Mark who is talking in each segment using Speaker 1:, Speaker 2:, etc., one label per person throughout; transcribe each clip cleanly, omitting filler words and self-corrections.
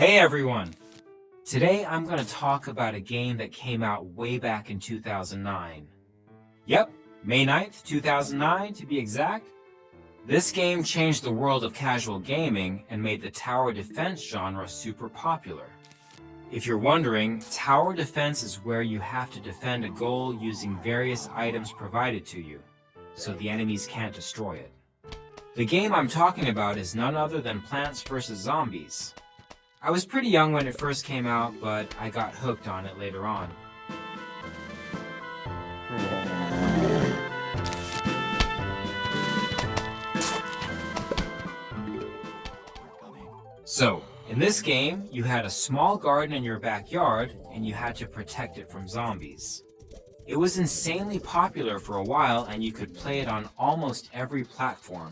Speaker 1: Hey everyone! Today I'm going to talk about a game that came out way back in 2009. Yep, May 9th, 2009 to be exact. This game changed the world of casual gaming and made the tower defense genre super popular. If you're wondering, tower defense is where you have to defend a goal using various items provided to you, so the enemies can't destroy it. The game I'm talking about is none other than Plants vs. Zombies. I was pretty young when it first came out, but I got hooked on it later on. So, in this game, you had a small garden in your backyard, and you had to protect it from zombies. It was insanely popular for a while, and you could play it on almost every platform.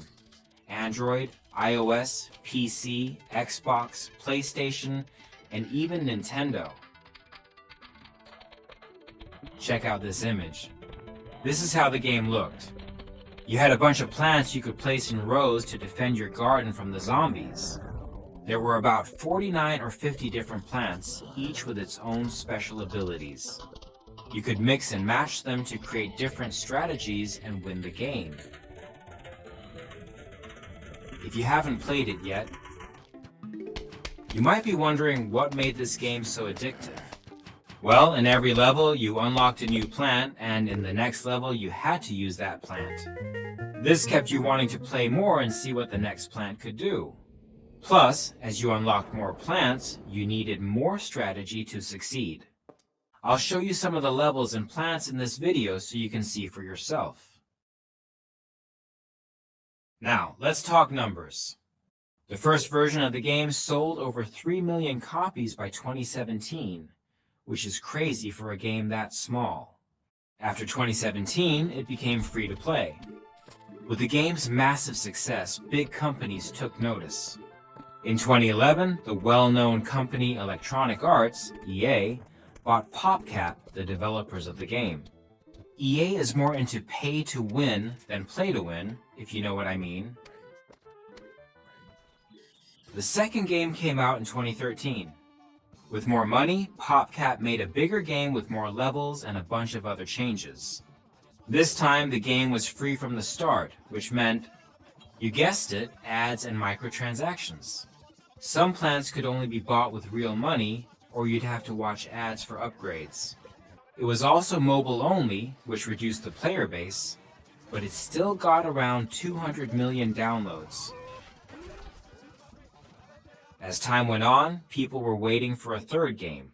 Speaker 1: Android, iOS, PC, Xbox, PlayStation, and even Nintendo. Check out this image. This is how the game looked. You had a bunch of plants you could place in rows to defend your garden from the zombies. There were about 49 or 50 different plants, each with its own special abilities. You could mix and match them to create different strategies and win the game. If you haven't played it yet, you might be wondering what made this game so addictive. Well, in every level, you unlocked a new plant, and in the next level, you had to use that plant. This kept you wanting to play more and see what the next plant could do. Plus, as you unlocked more plants, you needed more strategy to succeed. I'll show you some of the levels and plants in this video so you can see for yourself. Now, let's talk numbers. The first version of the game sold over 3 million copies by 2017, which is crazy for a game that small. After 2017, it became free to play. With the game's massive success, big companies took notice. In 2011, the well-known company Electronic Arts, EA, bought PopCap, the developers of the game. EA is more into pay to win than play to win, if you know what I mean. The second game came out in 2013. With more money, PopCap made a bigger game with more levels and a bunch of other changes. This time the game was free from the start, which meant, you guessed it, ads and microtransactions. Some plants could only be bought with real money, or you'd have to watch ads for upgrades. It was also mobile only, which reduced the player base, but it still got around 200 million downloads. As time went on, people were waiting for a third game.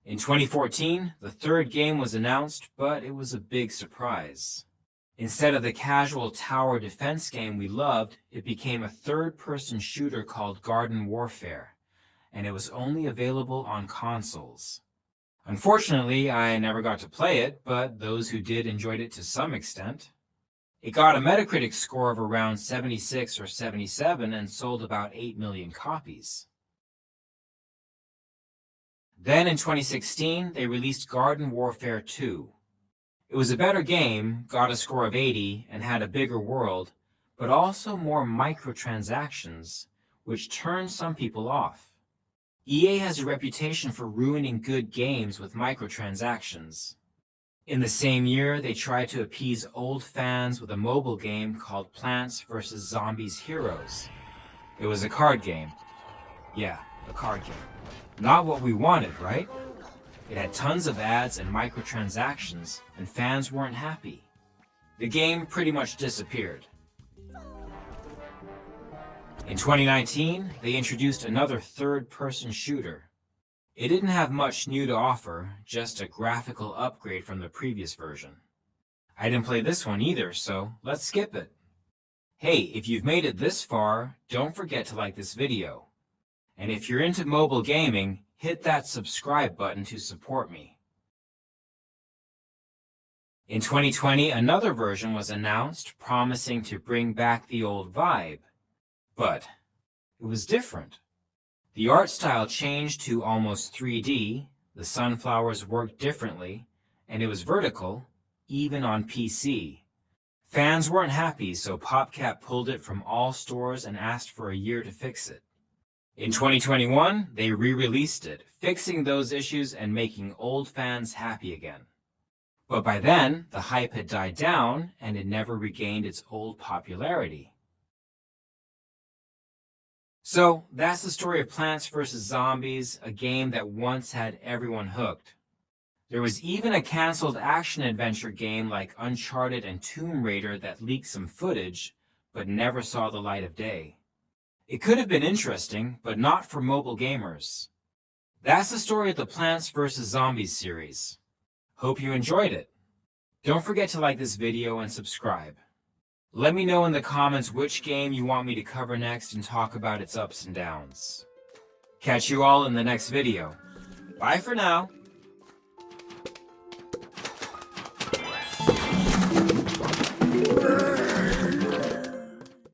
Speaker 1: In 2014, the third game was announced, but it was a big surprise. Instead of the casual tower defense game we loved, it became a third-person shooter called Garden Warfare, and it was only available on consoles. Unfortunately, I never got to play it, but those who did enjoyed it to some extent. It got a Metacritic score of around 76 or 77 and sold about 8 million copies. Then in 2016, they released Garden Warfare 2. It was a better game, got a score of 80, and had a bigger world, but also more microtransactions, which turned some people off. EA has a reputation for ruining good games with microtransactions. In the same year, they tried to appease old fans with a mobile game called Plants vs. Zombies Heroes. It was a card game. Yeah, a card game. Not what we wanted, right? It had tons of ads and microtransactions, and fans weren't happy. The game pretty much disappeared. In 2019, they introduced another third-person shooter. It didn't have much new to offer, just a graphical upgrade from the previous version. I didn't play this one either, so let's skip it. Hey, if you've made it this far, don't forget to like this video. And if you're into mobile gaming, hit that subscribe button to support me. In 2020, another version was announced, promising to bring back the old vibe. But it was different. The art style changed to almost 3D, the sunflowers worked differently, and it was vertical, even on PC. Fans weren't happy, so PopCap pulled it from all stores and asked for a year to fix it. In 2021, they re-released it, fixing those issues and making old fans happy again. But by then, the hype had died down and it never regained its old popularity. So, that's the story of Plants vs. Zombies, a game that once had everyone hooked. There was even a cancelled action-adventure game like Uncharted and Tomb Raider that leaked some footage, but never saw the light of day. It could have been interesting, but not for mobile gamers. That's the story of the Plants vs. Zombies series. Hope you enjoyed it. Don't forget to like this video and subscribe. Let me know in the comments which game you want me to cover next and talk about its ups and downs. Catch you all in the next video. Bye for now.